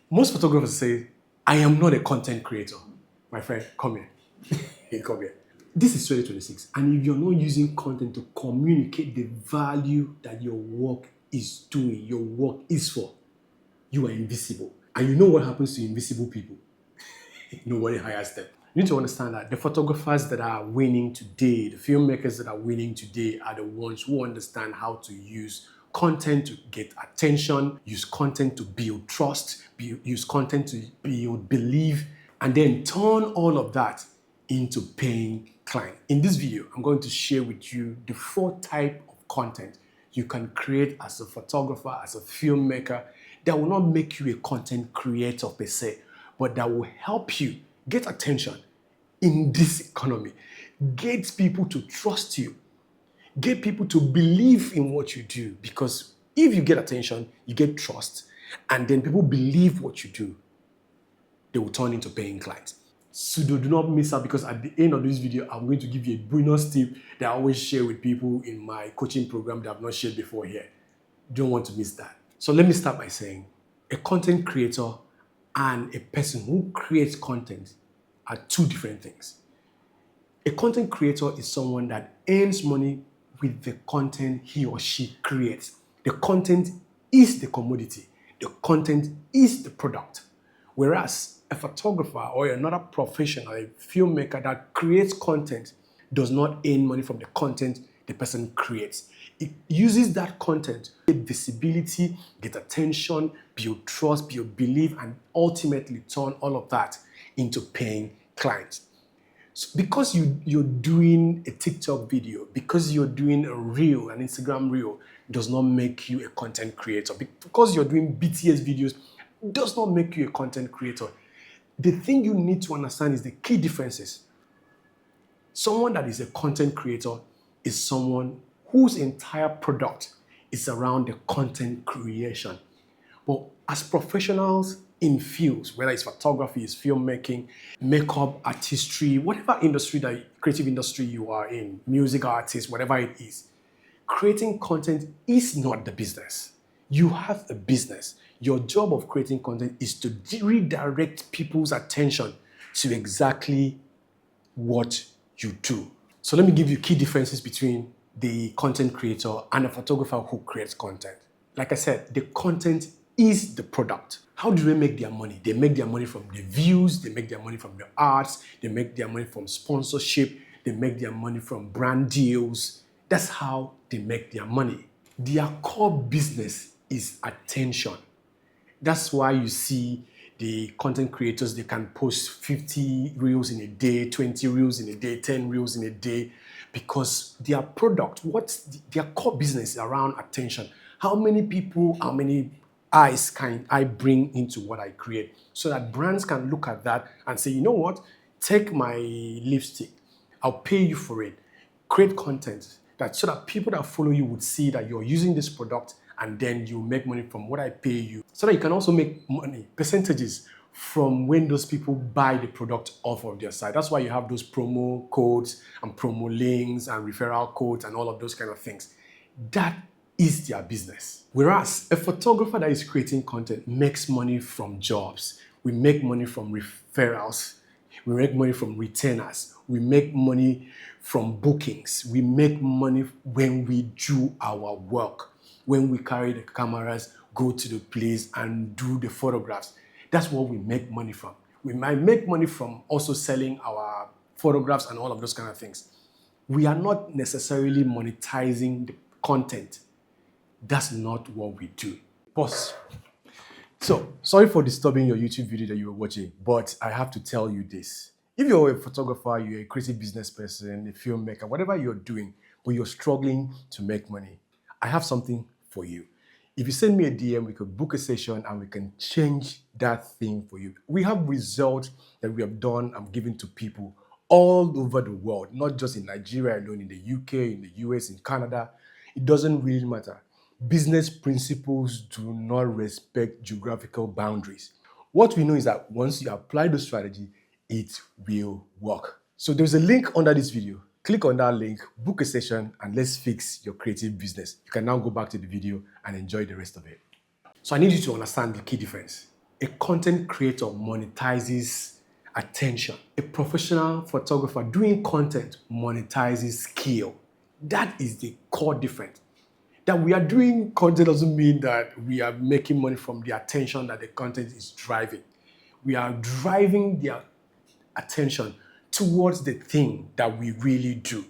Most photographers say, I am not a content creator. My friend, come here. Come here. This is 2026, and if you're not using content to communicate the value that your work is doing, your work is for, you are invisible. And you know what happens to invisible people? Nobody hires them. You need to understand that the photographers that are winning today, the filmmakers that are winning today, are the ones who understand how to use content to get attention, use content to build trust, use content to build belief, and then turn all of that into paying clients. In this video, I'm going to share with you the 4 types of content you can create as a photographer, as a filmmaker, that will not make you a content creator per se, but that will help you get attention in this economy, get people to trust you, get people to believe in what you do. Because if you get attention, you get trust, and then people believe what you do, they will turn into paying clients. So do not miss out, because at the end of this video, I'm going to give you a bonus tip that I always share with people in my coaching program that I've not shared before here. You don't want to miss that. So let me start by saying a content creator and a person who creates content are 2 different things. A content creator is someone that earns money with the content he or she creates. The content is the commodity. The content is the product. Whereas a photographer or another professional, a filmmaker that creates content does not earn money from the content the person creates. It uses that content to get visibility, get attention, build trust, build belief, and ultimately turn all of that into paying clients. So because you're doing a TikTok video, because you're doing a reel, an Instagram reel, does not make you a content creator. Because you're doing BTS videos, does not make you a content creator. The thing you need to understand is the key differences. Someone that is a content creator is someone whose entire product is around the content creation. But as professionals in fields, whether it's photography, it's filmmaking, makeup, artistry, whatever industry, that creative industry you are in, music artists, whatever it is, creating content is not the business. You have a business. Your job of creating content is to redirect people's attention to exactly what you do. So let me give you key differences between the content creator and a photographer who creates content. Like I said, the content is the product. How do they make their money? They make their money from the views, they make their money from the arts, they make their money from sponsorship, they make their money from brand deals. That's how they make their money. Their core business is attention. That's why you see the content creators, they can post 50 reels in a day, 20 reels in a day, 10 reels in a day, because their product, their core business is around attention. How many people, how many eyes can I bring into what I create? So that brands can look at that and say, you know what, take my lipstick, I'll pay you for it. Create content so that people that follow you would see that you're using this product, and then you make money from what I pay you, so that you can also make money, percentages, from when those people buy the product off of their site. That's why you have those promo codes and promo links and referral codes and all of those kind of things. That is their business. Whereas a photographer that is creating content makes money from jobs. We make money from referrals. We make money from retainers. We make money from bookings. We make money when we do our work. When we carry the cameras, go to the place and do the photographs. That's what we make money from. We might make money from also selling our photographs and all of those kind of things. We are not necessarily monetizing the content. That's not what we do. Boss. So, sorry for disturbing your YouTube video that you were watching, but I have to tell you this. If you're a photographer, you're a creative business person, a filmmaker, whatever you're doing, but you're struggling to make money, I have something for you. If you send me a DM, we could book a session and we can change that thing for you. We have results that we have done and given to people all over the world, not just in Nigeria alone, in the UK, in the US, in Canada. It doesn't really matter. Business principles do not respect geographical boundaries. What we know is that once you apply the strategy, it will work. So there's a link under this video. Click on that link, book a session, and let's fix your creative business. You can now go back to the video and enjoy the rest of it. So I need you to understand the key difference. A content creator monetizes attention. A professional photographer doing content monetizes skill. That is the core difference. That we are doing content doesn't mean that we are making money from the attention that the content is driving. We are driving their attention towards the thing that we really do.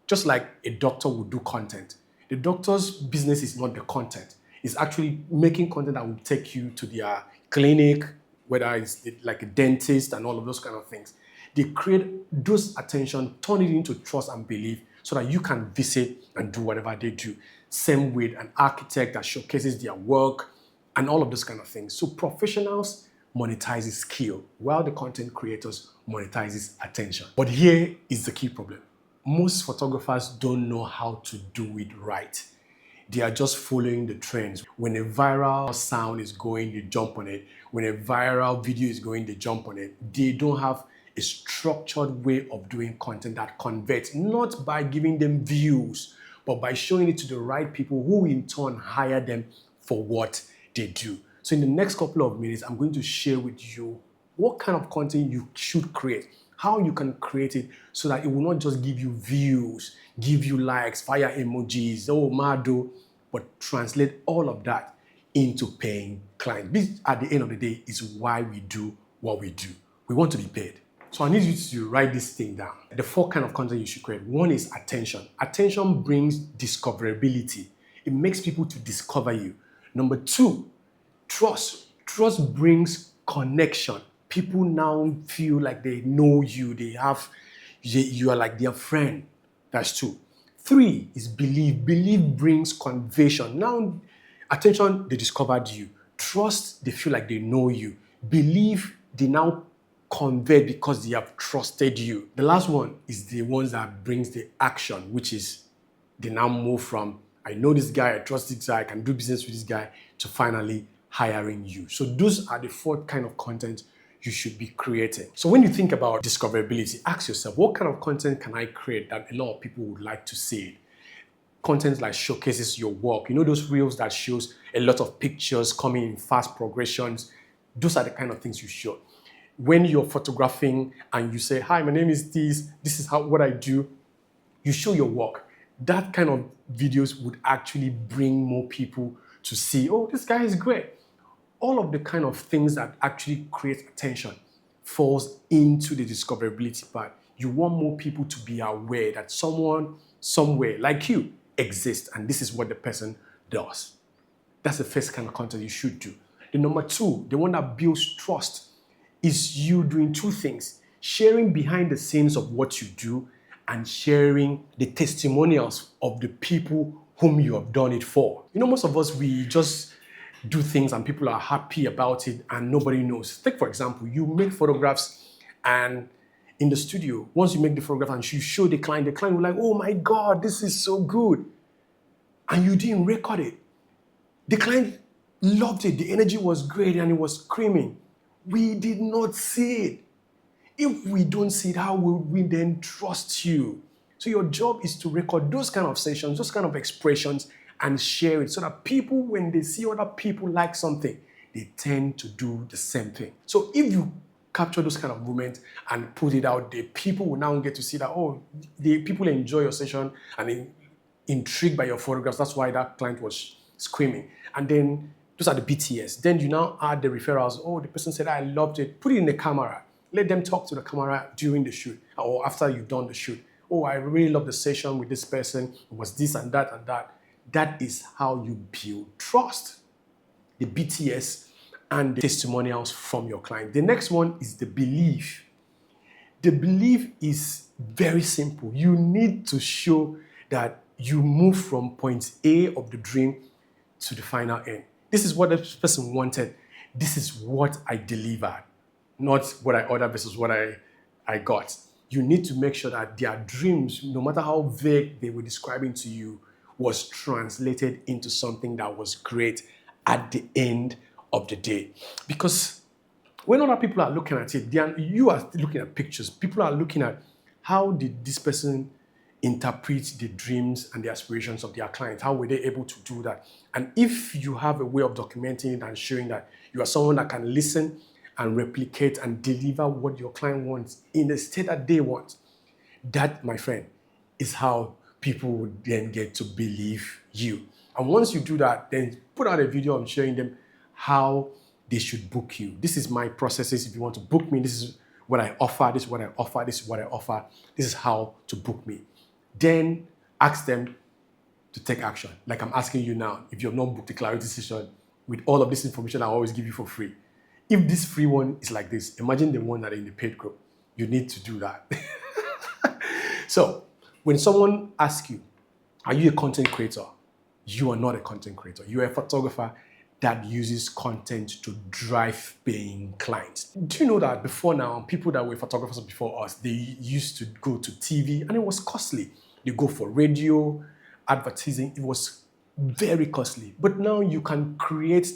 Just like a doctor would do content. The doctor's business is not the content. It's actually making content that will take you to their clinic, whether it's like a dentist and all of those kind of things. They create those attention, turn it into trust and belief so that you can visit and do whatever they do. Same with an architect that showcases their work and all of those kind of things. So professionals monetizes skill while the content creators monetizes attention. But here is the key problem. Most photographers don't know how to do it right. They are just following the trends. When a viral sound is going, they jump on it. When a viral video is going, they jump on it. They don't have a structured way of doing content that converts, not by giving them views, but by showing it to the right people who in turn hire them for what they do. So in the next couple of minutes, I'm going to share with you what kind of content you should create, how you can create it so that it will not just give you views, give you likes, fire emojis, oh, mado, but translate all of that into paying clients. This, at the end of the day, is why we do what we do. We want to be paid. So I need you to write this thing down. The 4 kind of content you should create. 1 is attention. Attention brings discoverability. It makes people to discover you. Number 2, trust. Trust brings connection. People now feel like they know you. You are like their friend. That's 2. 3 is belief. Belief brings conversion. Now, attention, they discovered you. Trust, they feel like they know you. Belief, they now convert because they have trusted you. The last one is the ones that brings the action, which is they now move from, I know this guy, I trust this guy, I can do business with this guy, to finally hiring you. So those are the 4 kind of content you should be creating. So when you think about discoverability, ask yourself, what kind of content can I create that a lot of people would like to see? Content like showcases your work. You know those reels that shows a lot of pictures coming in fast progressions? Those are the kind of things you show. When you're photographing and you say, hi, my name is this is what I do, you show your work. That kind of videos would actually bring more people to see, oh, this guy is great. All of the kind of things that actually create attention falls into the discoverability part. You want more people to be aware that someone somewhere like you exists and this is what the person does. That's the first kind of content you should do. The number 2, the one that builds trust, is you doing 2 things. Sharing behind the scenes of what you do and sharing the testimonials of the people whom you have done it for. You know, most of us, we just do things and people are happy about it and nobody knows. Take, for example, you make photographs and in the studio, once you make the photograph and you show the client will like, oh my God, this is so good. And you didn't record it. The client loved it. The energy was great and it was screaming. We did not see it. If we don't see it, how will we then trust you? So your job is to record those kind of sessions, those kind of expressions, and share it so that people, when they see other people like something, they tend to do the same thing. So if you capture those kind of moments and put it out there, people will now get to see that, oh, the people enjoy your session and intrigued by your photographs. That's why that client was screaming. And then those are the BTS. Then you now add the referrals. Oh, the person said, I loved it. Put it in the camera. Let them talk to the camera during the shoot or after you've done the shoot. Oh, I really love the session with this person. It was this and that and that. That is how you build trust. The BTS and the testimonials from your client. The next one is the belief. The belief is very simple. You need to show that you move from point A of the dream to the final end. This is what the person wanted. This is what I delivered, not what I ordered versus what I got. You need to make sure that their dreams, no matter how vague they were describing to you, was translated into something that was great at the end of the day. Because when other people are looking at it, you are looking at pictures. People are looking at how did this person interpret the dreams and the aspirations of their clients. How were they able to do that? And if you have a way of documenting it and showing that You are someone that can listen and replicate and deliver what your client wants in the state that they want. That, my friend, is how people would then get to believe you. And once you do that, then put out a video on showing them how they should book you. This is my processes. If you want to book me, this is what I offer, this is what I offer, this is what I offer, this is how to book me. Then ask them to take action. Like I'm asking you now, if you have not booked a clarity session with all of this information I always give you for free. If this free one is like this, imagine the one that are in the paid group. You need to do that. So when someone asks you, are you a content creator? You are not a content creator. You are a photographer that uses content to drive paying clients. Do you know that before now, people that were photographers before us, they used to go to TV and it was costly. They go for radio, advertising, it was very costly. But now you can create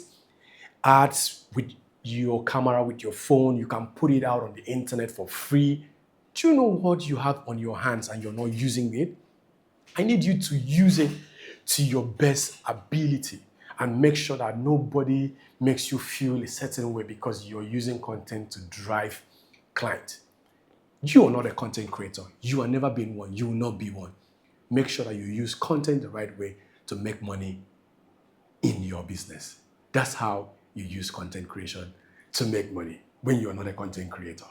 ads with your camera, with your phone. You can put it out on the internet for free. Do you know what you have on your hands and you're not using it? I need you to use it to your best ability and make sure that nobody makes you feel a certain way because you're using content to drive clients. You are not a content creator. You have never been one. You will not be one. Make sure that you use content the right way to make money in your business. That's how you use content creation to make money when you are not a content creator.